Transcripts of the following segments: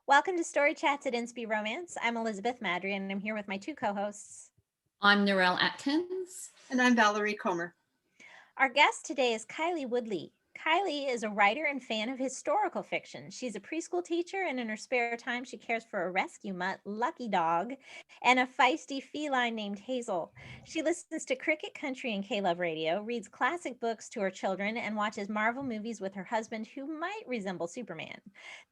Welcome to Story Chats at Inspy Romance. I'm Elizabeth Madry, and I'm here with my two co-hosts. I'm Narelle Atkins. And I'm Valerie Comer. Our guest today is KyLee Woodley. KyLee is a writer and fan of historical fiction. She's a preschool teacher, and in her spare time, she cares for a rescue mutt, Lucky Dog, and a feisty feline named Hazel. She listens to Cricket Country and K-Love Radio, reads classic books to her children, and watches Marvel movies with her husband, who might resemble Superman.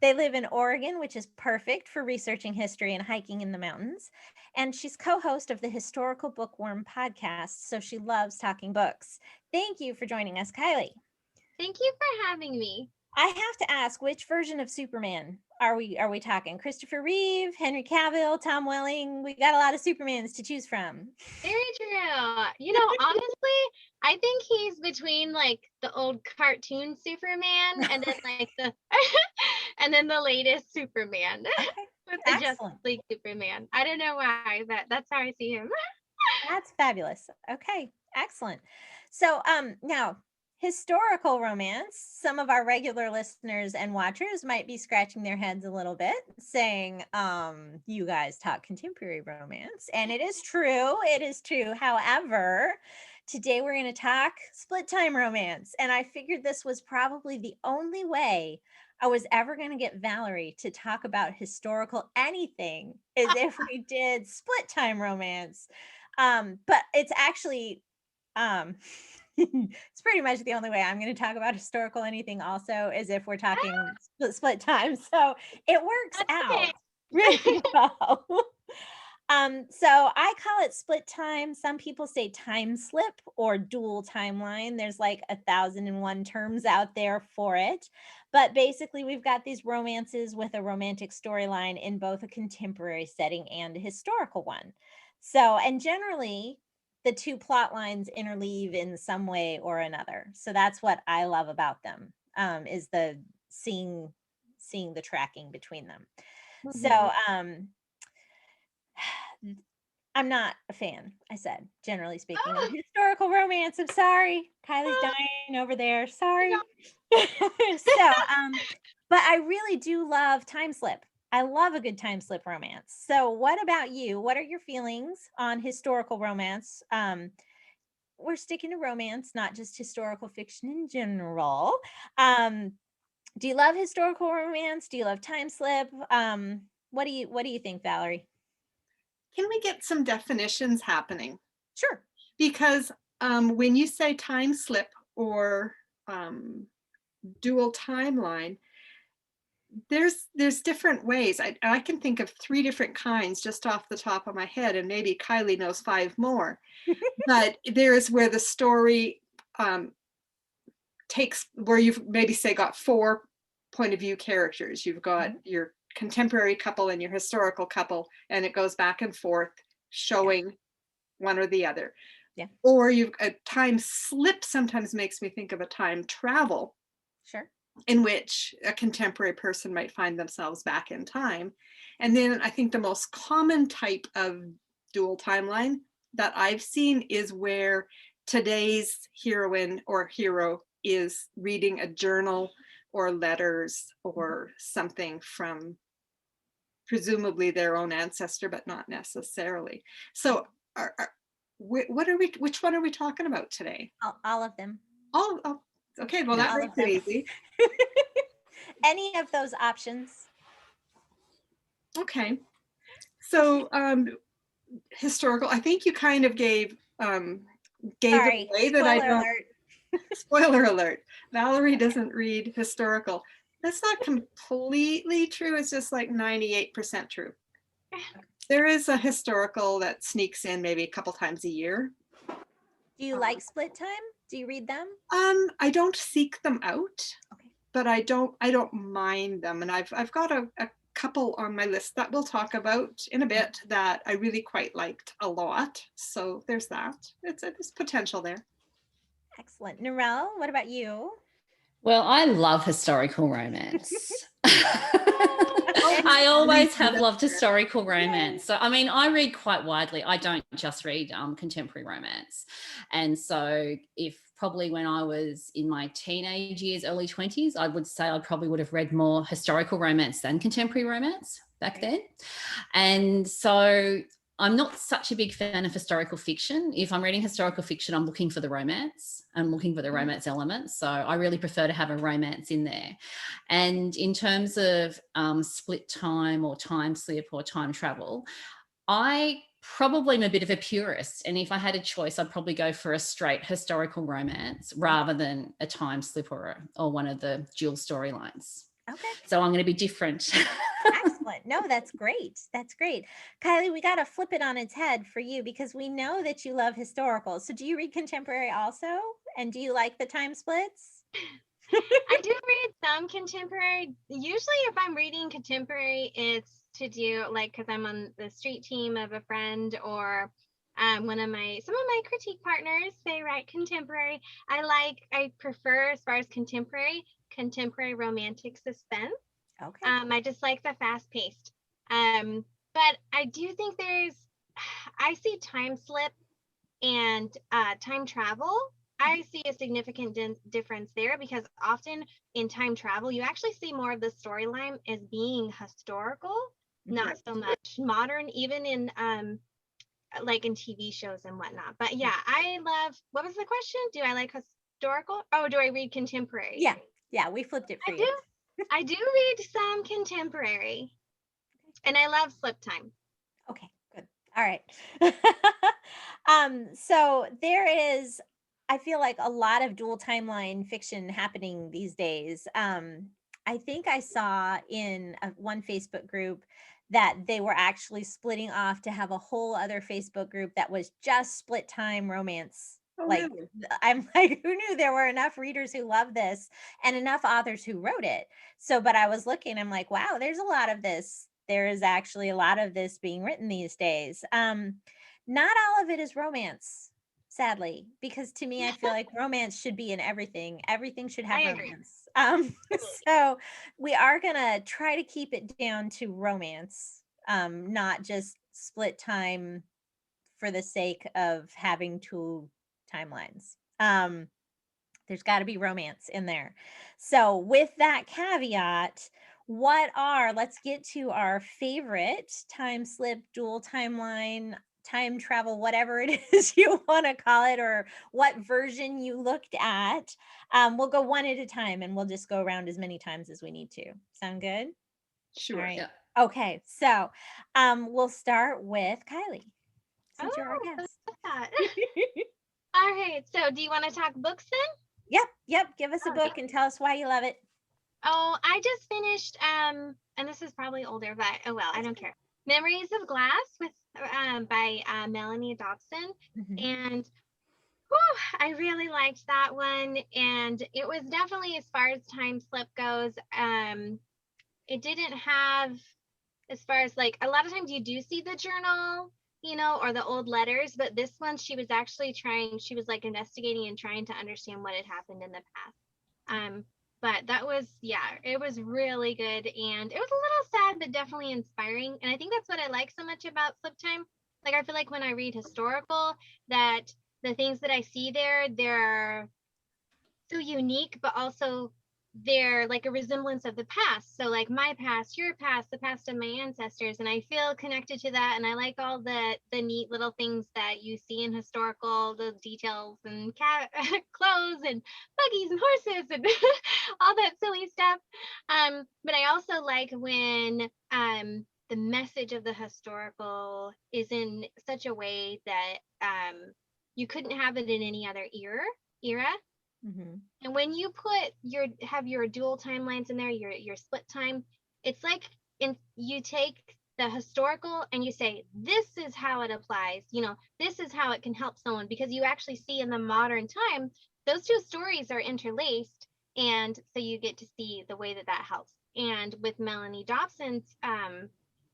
They live in Oregon, which is perfect for researching history and hiking in the mountains. And she's co-host of the Historical Bookworm podcast, so she loves talking books. Thank you for joining us, KyLee. Thank you for having me. I have to ask, which version of Superman are we talking? Christopher Reeve, Henry Cavill, Tom Welling? We got a lot of Supermans to choose from. Very true. Honestly, I think he's between like the old cartoon Superman and then like the and then the latest Superman. Okay. With the Justice League Superman. I don't know why, but that's how I see him. That's fabulous. Okay, excellent. So now, historical romance, some of our regular listeners and watchers might be scratching their heads a little bit, saying, you guys talk contemporary romance. And it is true. It is true. However, today we're going to talk split time romance. And I figured this was probably the only way I was ever going to get Valerie to talk about historical anything is if we did split time romance. But it's actually, it's pretty much the only way I'm going to talk about historical anything also is if we're talking split time. So it works out really well. So I call it split time. Some people say time slip or dual timeline. There's like 1,001 terms out there for it. But basically, we've got these romances with a romantic storyline in both a contemporary setting and a historical one. So, and generally, the two plot lines interleave in some way or another. So that's what I love about them, is the seeing the tracking between them. Mm-hmm. So, I'm not a fan, I said, generally speaking, of historical romance. I'm sorry. KyLee's dying over there. Sorry. So, but I really do love time slip. I love a good time slip romance. So what about you? What are your feelings on historical romance? We're sticking to romance, not just historical fiction in general. Do you love historical romance? Do you love time slip? What do you think, Valerie? Can we get some definitions happening? Sure. Because when you say time slip or dual timeline, there's different ways. I can think of 3 different kinds just off the top of my head, and maybe KyLee knows 5 more. But there is where the story takes, where you've maybe say got 4 point of view characters. You've got your contemporary couple and your historical couple, and it goes back and forth showing one or the other. Yeah. Or you've a time slip sometimes makes me think of a time travel. Sure. In which a contemporary person might find themselves back in time. And then I think the most common type of dual timeline that I've seen is where today's heroine or hero is reading a journal or letters or something from presumably their own ancestor, but not necessarily. So which one are we talking about today? All of them. Oh, okay, well, that makes it easy. Any of those options. Okay. So historical, I think you kind of gave Sorry, away that I don't. Alert. Spoiler alert. Valerie doesn't read historical. That's not completely true. It's just like 98% true. There is a historical that sneaks in maybe a couple times a year. Do you like split time? Do you read them? I don't seek them out, okay, but I don't mind them. And I've got a couple on my list that we'll talk about in a bit that I really quite liked a lot. So there's that. There's potential there. Excellent. Narelle, what about you? Well, I love historical romance. I always have loved historical romance. So, I mean, I read quite widely. I don't just read contemporary romance. And so if probably when I was in my teenage years, early 20s, I would say I probably would have read more historical romance than contemporary romance back then. And so I'm not such a big fan of historical fiction. If I'm reading historical fiction, I'm looking for the romance. I'm looking for the romance elements. So I really prefer to have a romance in there. And in terms of split time or time slip or time travel, I probably am a bit of a purist. And if I had a choice, I'd probably go for a straight historical romance rather than a time slip or one of the dual storylines. Okay. So I'm going to be different. Excellent. No, that's great. That's great. Kylie, we got to flip it on its head for you because we know that you love historical. So do you read contemporary also? And do you like the time splits? I do read some contemporary. Usually if I'm reading contemporary, it's to do like, because I'm on the street team of a friend, or some of my critique partners, they write contemporary. I prefer, as far as contemporary romantic suspense. Okay. I just like the fast paced. But I do think I see time slip and time travel. I see a significant difference there, because often in time travel, you actually see more of the storyline as being historical, not so much modern, even in like in TV shows and whatnot. But yeah, I love, what was the question? Do I like historical? Oh, do I read contemporary? Yeah, we flipped it for you. I do read some contemporary, and I love slip time. Okay, good. All right. So there is, I feel like, a lot of dual timeline fiction happening these days. I think I saw in one Facebook group that they were actually splitting off to have a whole other Facebook group that was just split time romance. Really? I'm like, who knew there were enough readers who love this and enough authors who wrote it? So, but I was looking, I'm like, wow, there's a lot of this. There is actually a lot of this being written these days. Not all of it is romance, sadly, because to me, I feel like romance should be in everything. Everything should have romance. So we are going to try to keep it down to romance, not just split time for the sake of having two timelines. There's got to be romance in there. So with that caveat, let's get to our favorite time slip, dual timeline, time travel, whatever it is you want to call it, or what version you looked at. We'll go one at a time, and we'll just go around as many times as we need to. Sound good? Sure. All right. Yeah. Okay. So we'll start with Kylie, since you're our guest. All right. So do you want to talk books then? Yep. Give us a book and tell us why you love it. Oh, I just finished, and this is probably older, but oh well, I don't care. Memories of Glass by Melanie Dobson. And I really liked that one. And it was definitely, as far as time slip goes, it didn't have, as far as like, a lot of times you do see the journal, or the old letters, but this one, she was like investigating and trying to understand what had happened in the past. But that was, it was really good, and it was a little sad, but definitely inspiring. And I think that's what I like so much about Flip Time. Like, I feel like when I read historical, that the things that I see there, they're so unique, but also they're like a resemblance of the past. So like my past, your past, the past of my ancestors, and I feel connected to that. And I like all the neat little things that you see in historical, the details and cat clothes and buggies and horses and all that silly stuff. But I also like when the message of the historical is in such a way that you couldn't have it in any other era. And when you have your dual timelines in there, your split time, it's like you take the historical and you say, this is how it applies, this is how it can help someone, because you actually see in the modern time, those two stories are interlaced. And so you get to see the way that helps. And with Melanie Dobson's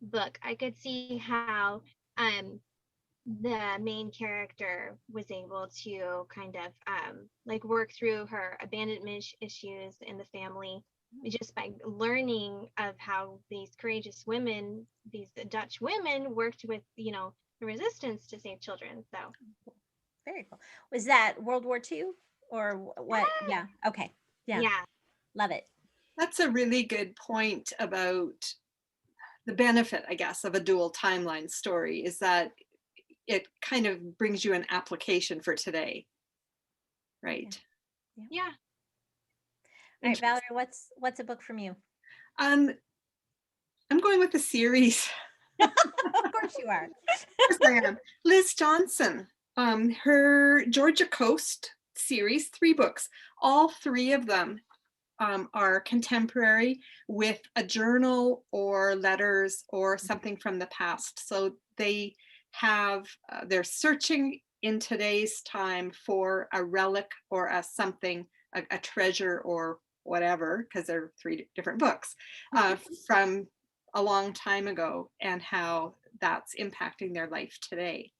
book, I could see how the main character was able to kind of like work through her abandonment issues in the family, just by learning of how these courageous women, these Dutch women, worked with the resistance to save children. So very cool. Was that World War II or what? Yeah. Okay. Yeah. Yeah. Love it. That's a really good point about the benefit, I guess, of a dual timeline story is that it kind of brings you an application for today. Right. Yeah. All right, Valerie, what's a book from you? I'm going with the series. Of course you are. Of course I am. Liz Johnson, her Georgia Coast series, 3 books. All 3 of them are contemporary with a journal or letters or something from the past. So they have, they're searching in today's time for a relic or a something, a treasure or whatever, because they're 3 different books from a long time ago and how that's impacting their life today.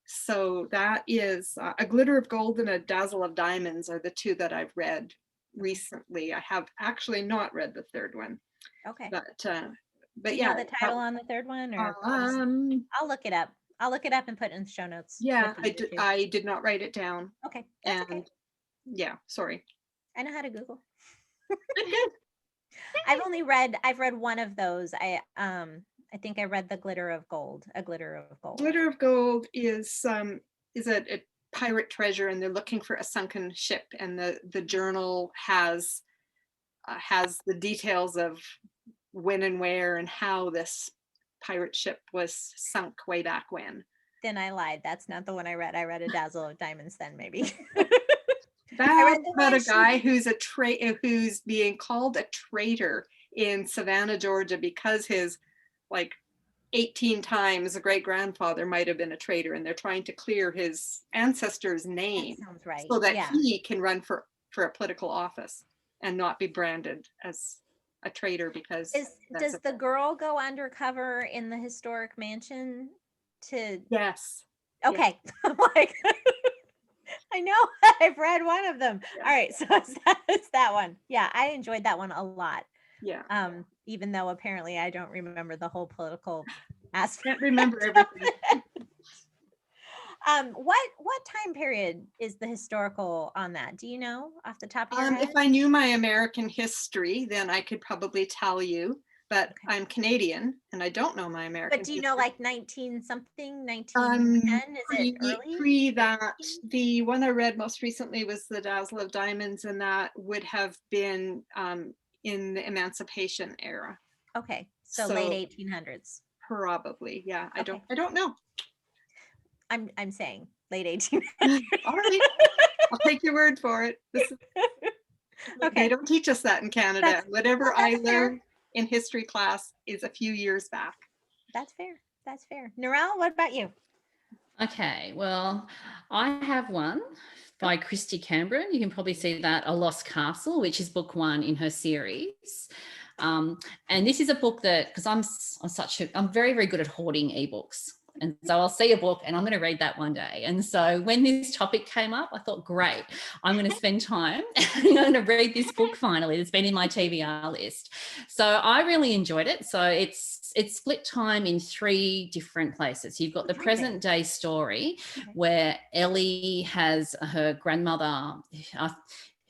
So that is A Glitter of Gold and A Dazzle of Diamonds are the 2 that I've read recently. I have actually not read the 3rd one. Okay. But Do you yeah. know the title on the 3rd one, or I'll look it up. I'll look it up and put it in the show notes. Yeah, I did not write it down. Okay. That's okay. Yeah, sorry. I know how to Google. I've read one of those. I think I read The Glitter of Gold. A Glitter of Gold. Glitter of Gold is a pirate treasure, and they're looking for a sunken ship, and the journal has the details of when and where and how this pirate ship was sunk way back when. Then I lied. That's not the one I read. I read A Dazzle of Diamonds then, maybe. That's about a guy who's who's being called a traitor in Savannah, Georgia, because his 18 times a great grandfather might have been a traitor, and they're trying to clear his ancestor's name. That sounds right. So that he can run for a political office and not be branded as a traitor. Because does the girl go undercover in the historic mansion to? Yes. Okay. Yes. I know I've read one of them. Yeah. All right, so it's that one. Yeah, I enjoyed that one a lot. Yeah. Even though apparently I don't remember the whole political aspect. Can't remember everything. What time period is the historical on that? Do you know off the top of your head? If I knew my American history, then I could probably tell you. But okay. I'm Canadian and I don't know my American history. But do you know 19 something, 1910? Is it early? Pre that. The one I read most recently was The Dazzle of Diamonds, and that would have been in the Emancipation era. Okay, so late 1800s. Probably, yeah. Okay. I don't know. I'm saying late 1800s. All right, I'll take your word for it. Okay, they don't teach us that in Canada. Whatever I learned in history class is a few years back. That's fair. Narelle, what about you? Okay, well, I have one by Kristy Cambron. You can probably see that, A Lost Castle, which is book 1 in her series. And this is a book that, because I'm very, very good at hoarding ebooks. And so I'll see a book and I'm going to read that one day. And so when this topic came up, I thought, great, I'm going to spend time and I'm going to read this book finally. It's been in my TBR list. So I really enjoyed it. So it's split time in 3 different places. You've got the present day story where Ellie has her grandmother,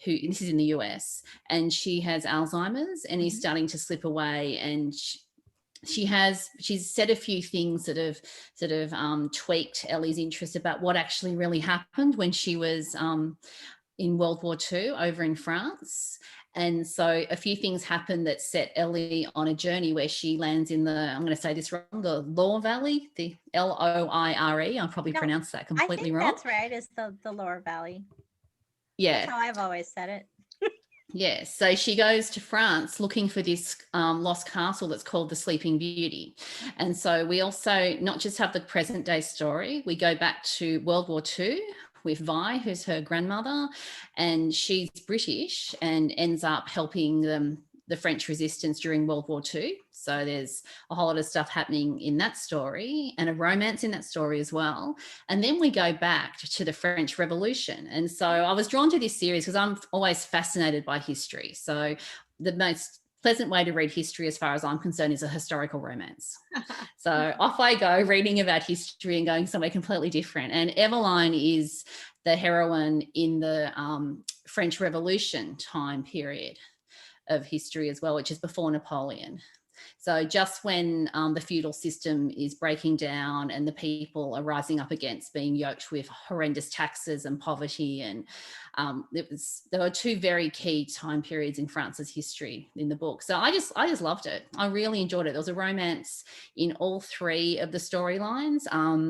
who, this is in the US, and she has Alzheimer's and is starting to slip away, and she's said a few things that have tweaked Ellie's interest about what actually really happened when she was in World War II over in France. And so a few things happened that set Ellie on a journey where she lands in I'm going to say this wrong, the Loire Valley, the Loire. I'll probably pronounce that completely wrong. That's right. It's the Loire Valley. Yeah. That's how I've always said it. Yeah, so she goes to France looking for this lost castle that's called the Sleeping Beauty. And so we also not just have the present day story, we go back to World War II with Vi, who's her grandmother, and she's British and ends up helping the French resistance during World War II. So there's a whole lot of stuff happening in that story and a romance in that story as well. And then we go back to the French Revolution. And so I was drawn to this series because I'm always fascinated by history. So the most pleasant way to read history, as far as I'm concerned, is a historical romance. So off I go, reading about history and going somewhere completely different. And Eveline is the heroine in the French Revolution time period of history as well, which is before Napoleon. So just when the feudal system is breaking down and the people are rising up against being yoked with horrendous taxes and poverty, and there were two very key time periods in France's history in the book. So I just loved it. I really enjoyed it. There was a romance in all three of the storylines.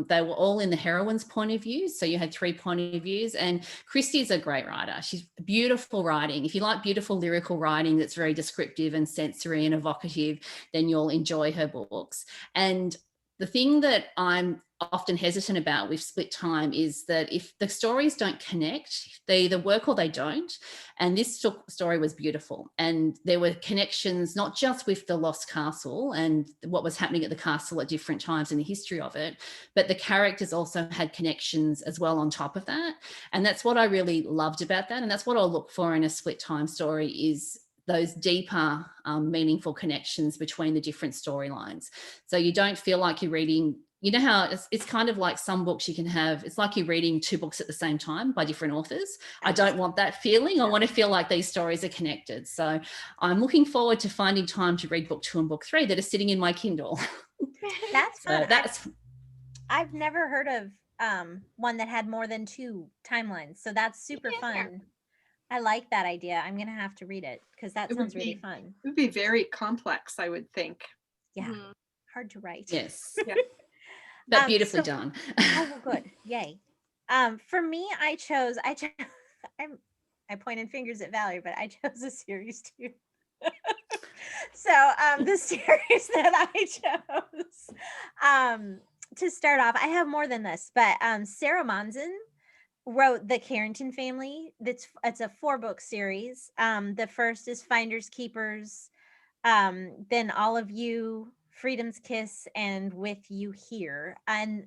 They were all in the heroine's point of view. So you had 3 point of views, and Kristy's a great writer. She's beautiful writing. If you like beautiful lyrical writing that's very descriptive and sensory and evocative, then you'll enjoy her books. And the thing that I'm often hesitant about with split time is that if the stories don't connect, they either work or they don't. And this story was beautiful. And there were connections, not just with the Lost Castle and what was happening at the castle at different times in the history of it, but the characters also had connections as well on top of that. And that's what I really loved about that. And that's what I'll look for in a split time story, is those deeper, meaningful connections between the different storylines. So you don't feel like you're reading, you know how it's kind of like some books you can have, it's like you're reading 2 books at the same time by different authors. I don't want that feeling. I want to feel like these stories are connected. So I'm looking forward to finding time to read book 2 and book 3 that are sitting in my Kindle. That's fun. So I've never heard of one that had more than 2 timelines. So that's super fun. I like that idea. I'm going to have to read it because that sounds really fun. It would be very complex, I would think. Yeah. Hard to write. Yes. Yeah. But beautifully done. Oh, good. Yay. For me, I pointed fingers at Valerie, but I chose a series too. So the series that I chose to start off, I have more than this, but Sarah Monzon wrote the Carrington Family. It's a 4-book series. The first is Finders Keepers, then All of You, Freedom's Kiss, and With You Here. And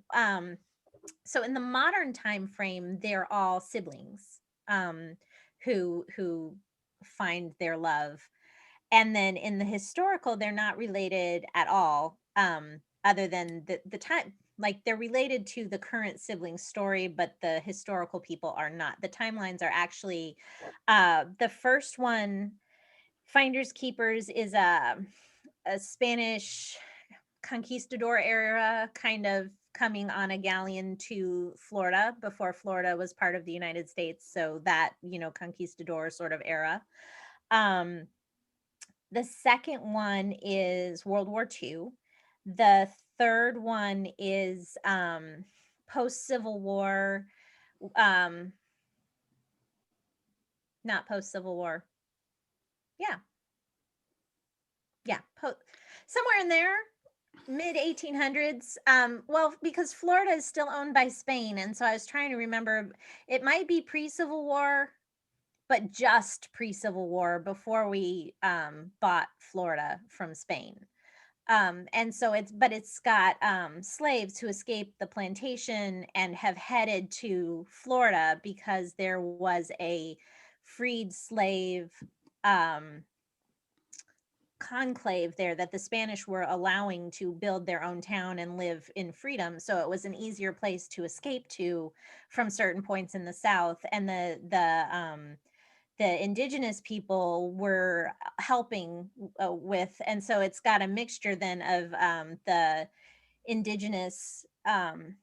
so in the modern time frame, they're all siblings who find their love. And then in the historical, they're not related at all, other than the time. Like, they're related to the current sibling story, but the historical people are not. The timelines are actually, the first one, Finders Keepers, is a Spanish conquistador era, kind of coming on a galleon to Florida before Florida was part of the United States. So that, conquistador sort of era. The second one is World War II. The third one is post-Civil War, not post-Civil War. Yeah, somewhere in there, mid 1800s. Well, because Florida is still owned by Spain, and so I was trying to remember, it might be pre-Civil War, but just pre-Civil War, before we bought Florida from Spain. And so it's got slaves who escaped the plantation and have headed to Florida because there was a freed slave conclave there that the Spanish were allowing to build their own town and live in freedom. So it was an easier place to escape to from certain points in the South. And the indigenous people were helping with, and so it's got a mixture then of the indigenous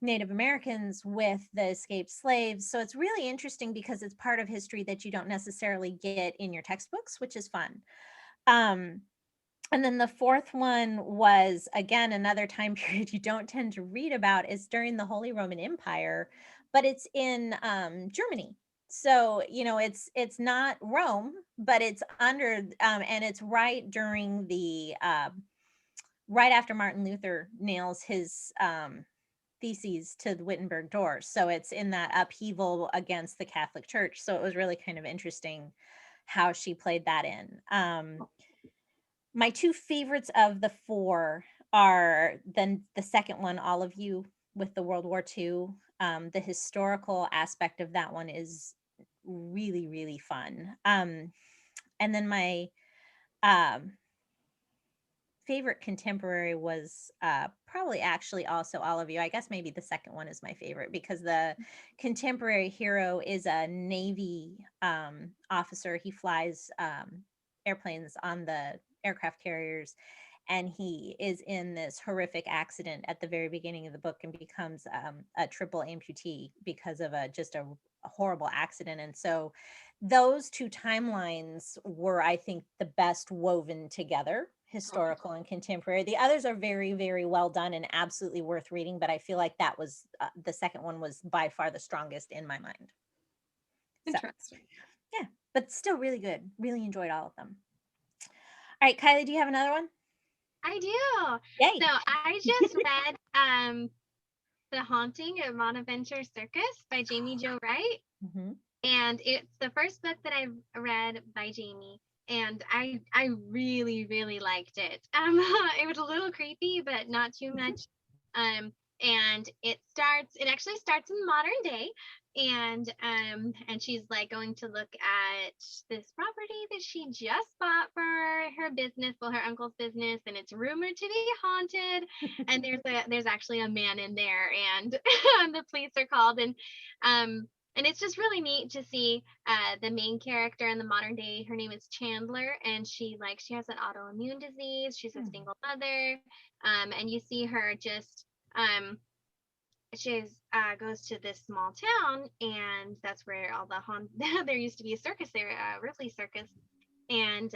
Native Americans with the escaped slaves. So it's really interesting because it's part of history that you don't necessarily get in your textbooks, which is fun. And then the fourth one was, again, another time period you don't tend to read about, is during the Holy Roman Empire, but it's in Germany. So, it's not Rome, but it's under, and it's right during the, right after Martin Luther nails his theses to the Wittenberg doors. So it's in that upheaval against the Catholic Church. So it was really kind of interesting how she played that in. My 2 favorites of the 4 are then the second one, All of You, with the World War II. The historical aspect of that one is really, really fun. And then my favorite contemporary was probably actually also All of You. I guess maybe the second one is my favorite because the contemporary hero is a Navy officer. He flies airplanes on the aircraft carriers, and he is in this horrific accident at the very beginning of the book and becomes a triple amputee because of just a horrible accident. And so those two timelines were, I think, the best woven together, historical and contemporary. The others are very, very well done and absolutely worth reading, but I feel like that was the second one was by far the strongest in my mind. Interesting. So, yeah, but still really good. Really enjoyed all of them. All right, Kylie, do you have another one? I do. Yay. So I just read The Haunting of Monaventure Circus by Jamie Jo Wright. Mm-hmm. And it's the first book that I've read by Jamie. And I really, really liked it. It was a little creepy, but not too much. And it actually starts in modern day. And she's like going to look at this property that she just bought for her business, well, her uncle's business, and it's rumored to be haunted. And there's actually a man in there, and the police are called, and it's just really neat to see the main character in the modern day. Her name is Chandler, and she has an autoimmune disease. She's a single mother, and you see her just she goes to this small town, and that's where all there used to be a circus there, Ripley Circus, and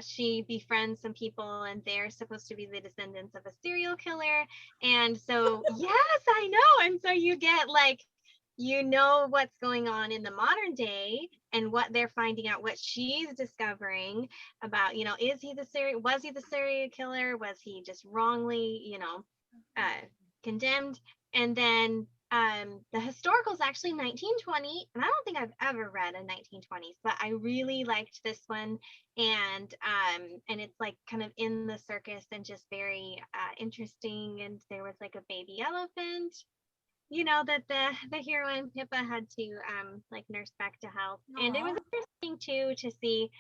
she befriends some people, and they're supposed to be the descendants of a serial killer. And so yes, I know. And so you get what's going on in the modern day and what they're finding out, what she's discovering about, was he the serial killer? Was he just wrongly, condemned? And then the historical is actually 1920, and I don't think I've ever read a 1920s, but I really liked this one. And it's kind of in the circus and just very interesting. And there was a baby elephant, that the heroine Pippa had to nurse back to health. Aww. And it was interesting too to see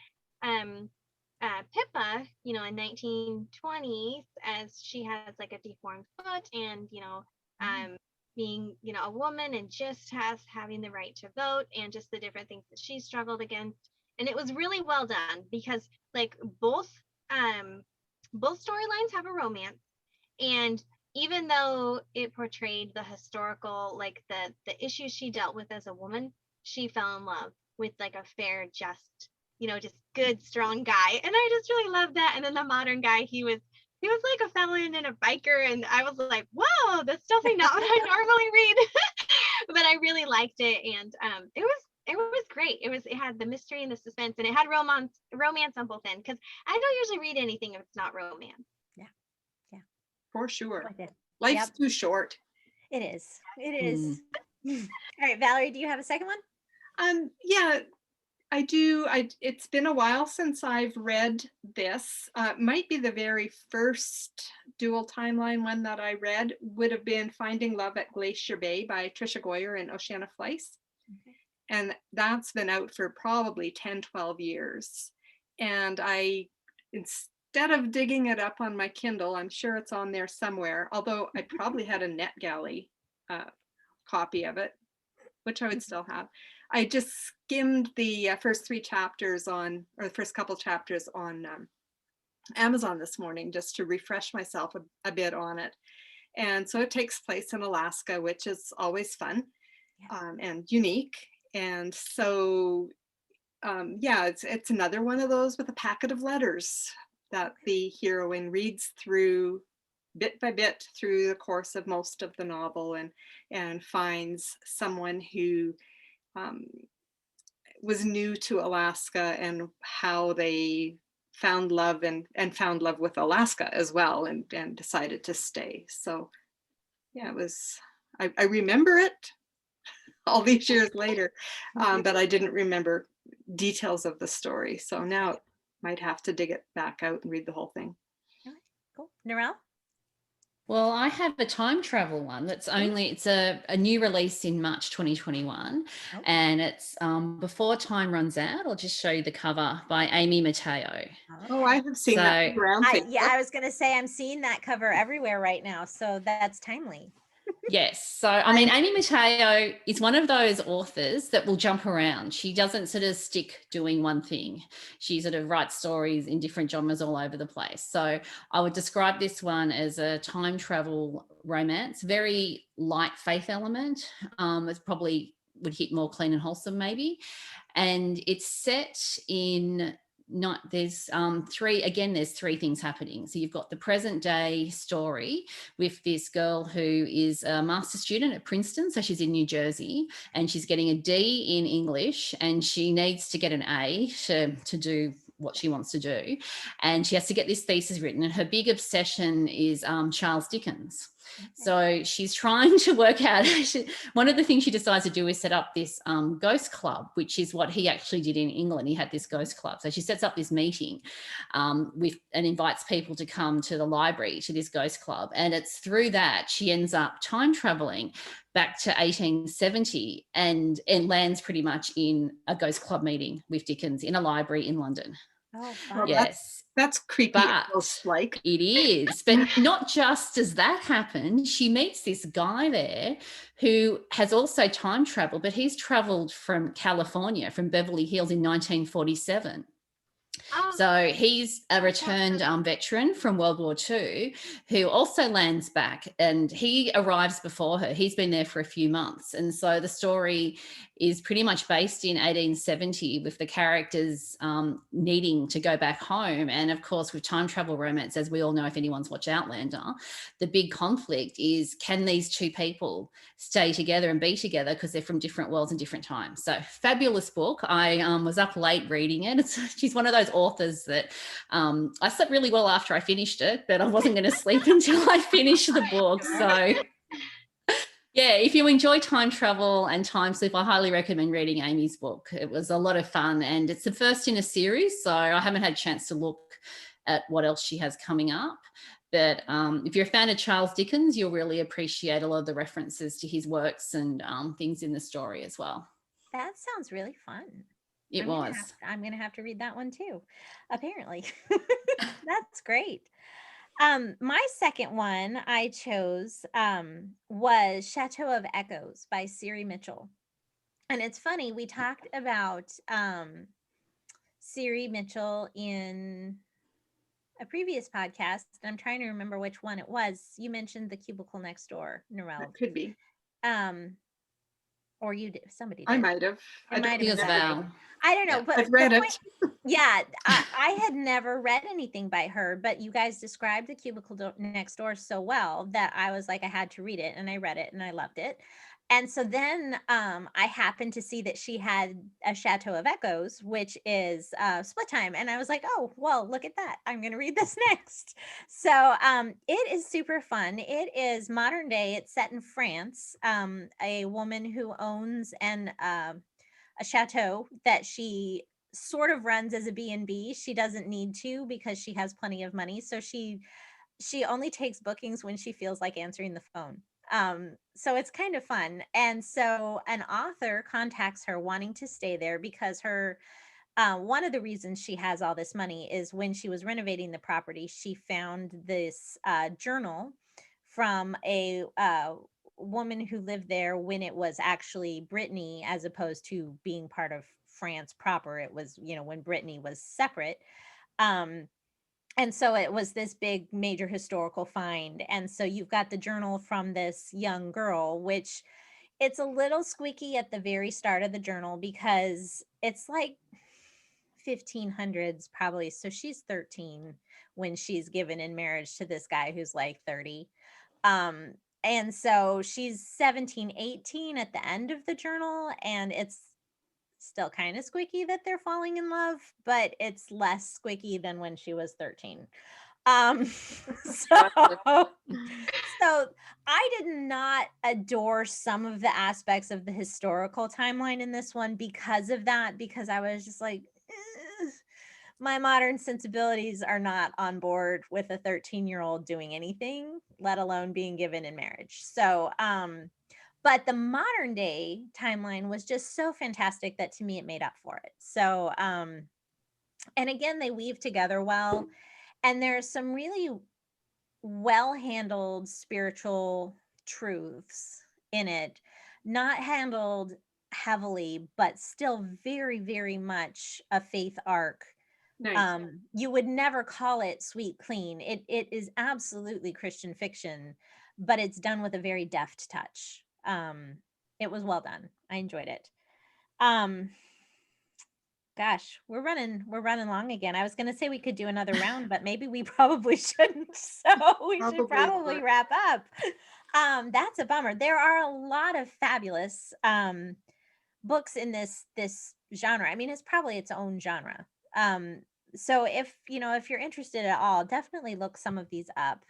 Pippa, in 1920s, as she has a deformed foot, and being a woman, and just having the right to vote, and just the different things that she struggled against. And it was really well done because both storylines have a romance, and even though it portrayed the historical, the issues she dealt with as a woman, she fell in love with a fair, just, just good, strong guy. And I just really loved that. And then the modern guy, he was like a felon and a biker. And I was like, whoa, that's definitely not what I normally read. But I really liked it. And it was great. It had the mystery and the suspense, and it had romance on both ends, because I don't usually read anything if it's not romance. For sure. Life's too short. It is. All right, Valerie, do you have a second one? Yeah, I do. It's been a while since I've read this. Might be the very first dual timeline one that I read would have been Finding Love at Glacier Bay by Tricia Goyer and Ocieanna Fleiss. Okay. And that's been out for probably 10, 12 years. And instead of digging it up on my Kindle, I'm sure it's on there somewhere, although I probably had a NetGalley copy of it, which I would still have. I just skimmed the first couple chapters on Amazon this morning, just to refresh myself a bit on it. And so it takes place in Alaska, which is always fun and unique. And so, it's another one of those with a packet of letters that the heroine reads through bit by bit through the course of most of the novel, and finds someone who was new to Alaska, and how they found love and found love with Alaska as well, and decided to stay. So yeah, it was, I remember it all these years later, but I didn't remember details of the story. So now might have to dig it back out and read the whole thing. Cool. Narelle? Well, I have a time travel one that's it's a new release in March 2021, and it's Before Time Runs Out. I'll just show you the cover by Amy Matayo. Oh, I have seen that around Facebook. Yeah, I was going to say I'm seeing that cover everywhere right now, so that's timely. Yes. So, I mean, Amy Matayo is one of those authors that will jump around. She doesn't sort of stick doing one thing. She sort of writes stories in different genres all over the place. So I would describe this one as a time travel romance, very light faith element. It's probably would hit more clean and wholesome maybe. And it's set in there's three things happening. So you've got the present day story with this girl who is a master's student at Princeton, so she's in New Jersey, and she's getting a D in English, and she needs to get an A to do what she wants to do, and she has to get this thesis written, and her big obsession is Charles Dickens. So she's trying to work out, one of the things she decides to do is set up this ghost club, which is what he actually did in England. He had this ghost club. So she sets up this meeting and invites people to come to the library, to this ghost club. And it's through that she ends up time traveling back to 1870 and lands pretty much in a ghost club meeting with Dickens in a library in London. Oh, well, yes. That's creepy. But it is. But not just does that happen, she meets this guy there who has also time traveled, but he's traveled from California, from Beverly Hills in 1947. Oh. So he's a returned veteran from World War II who also lands back, and he arrives before her. He's been there for a few months. And so the story is pretty much based in 1870 with the characters needing to go back home. And of course, with time travel romance, as we all know, if anyone's watched Outlander, the big conflict is, can these two people stay together and be together because they're from different worlds and different times? So fabulous book. I was up late reading it. She's one of those authors that I slept really well after I finished it, but I wasn't going to sleep until I finished the book. So yeah, if you enjoy time travel and time sleep, I highly recommend reading Amy's book. It was a lot of fun, and it's the first in a series, so I haven't had a chance to look at what else she has coming up. But if you're a fan of Charles Dickens, you'll really appreciate a lot of the references to his works and things in the story as well. That sounds really fun. I'm going to have to read that one too, apparently. That's great. My second one I chose was Chateau of Echoes by Siri Mitchell. And it's funny, we talked about Siri Mitchell in a previous podcast, and I'm trying to remember which one it was. You mentioned The Cubicle Next Door, Narelle. That could be. Or you did, somebody did. I might have. I might have. Val. I don't know, but I've read it. Yeah, I had never read anything by her, but you guys described The Cubicle Next Door so well that I was like, I had to read it, and I read it and I loved it. And so then I happened to see that she had a Chateau of Echoes, which is split time. And I was like, oh, well, look at that. I'm going to read this next. So it is super fun. It is modern day. It's set in France. A woman who owns a chateau that she sort of runs as a B&B. She doesn't need to because she has plenty of money. So she only takes bookings when she feels like answering the phone. So it's kind of fun. And so an author contacts her wanting to stay there because her one of the reasons she has all this money is when she was renovating the property, she found this journal from a woman who lived there when it was actually Brittany, as opposed to being part of France proper. It was, when Brittany was separate. And so it was this big major historical find. And so you've got the journal from this young girl, which it's a little squeaky at the very start of the journal because it's like 1500s probably. So she's 13 when she's given in marriage to this guy who's like 30. And so she's 17, 18 at the end of the journal, and it's still kind of squeaky that they're falling in love, but it's less squeaky than when she was 13. So I did not adore some of the aspects of the historical timeline in this one because of that, because I was just like, my modern sensibilities are not on board with a 13-year-old doing anything, let alone being given in marriage. So, but the modern day timeline was just so fantastic that to me it made up for it. So, and again, they weave together well, and there's some really well handled spiritual truths in it, not handled heavily, but still very, very much a faith arc. Nice. You would never call it sweet clean. It is absolutely Christian fiction, but it's done with a very deft touch. It was well done. I enjoyed it. Gosh, we're running long again. I was going to say we could do another round, but maybe we probably shouldn't. So we should probably wrap up. That's a bummer. There are a lot of fabulous books in this genre. I mean, it's probably its own genre. So if you're interested at all, definitely look some of these up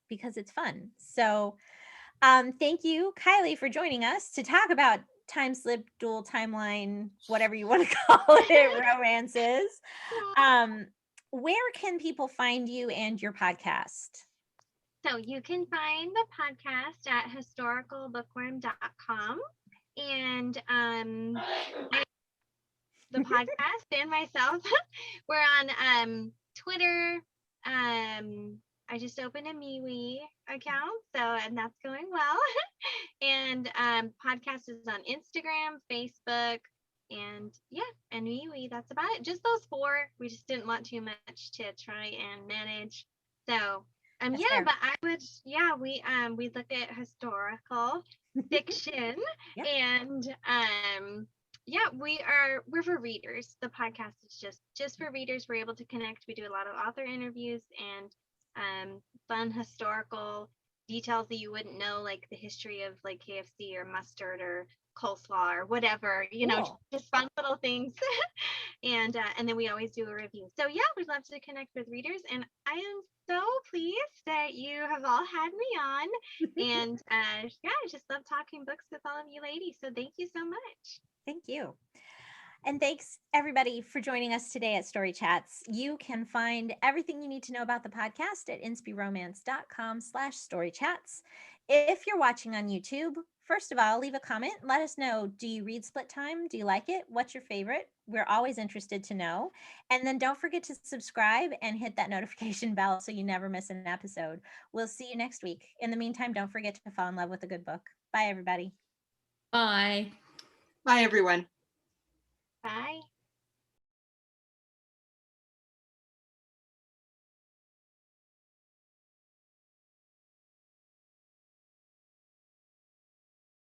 because it's fun. So thank you, Kylie, for joining us to talk about time slip, dual timeline, whatever you want to call it, romances. Where can people find you and your podcast? So you can find the podcast at historicalbookworm.com, and the podcast and myself, we're on Twitter. I just opened a MeWe account, and that's going well. And podcast is on Instagram, Facebook, and MeWe. That's about it. Just those 4. We just didn't want too much to try and manage. So fair. but I would, we look at historical fiction, and we're for readers. The podcast is just for readers. We're able to connect. We do a lot of author interviews and fun historical details that you wouldn't know, like the history of like KFC or mustard or coleslaw or whatever, Cool. just fun little things. And then we always do a review. So we'd love to connect with readers, and I am so pleased that you have all had me on. And I just love talking books with all of you ladies. So thank you so much. Thank you. And thanks everybody for joining us today at Story Chats. You can find everything you need to know about the podcast at inspiromance.com/storychats. If you're watching on YouTube, first of all, leave a comment. Let us know, do you read Split Time? Do you like it? What's your favorite? We're always interested to know. And then don't forget to subscribe and hit that notification bell so you never miss an episode. We'll see you next week. In the meantime, don't forget to fall in love with a good book. Bye, everybody. Bye. Bye, everyone.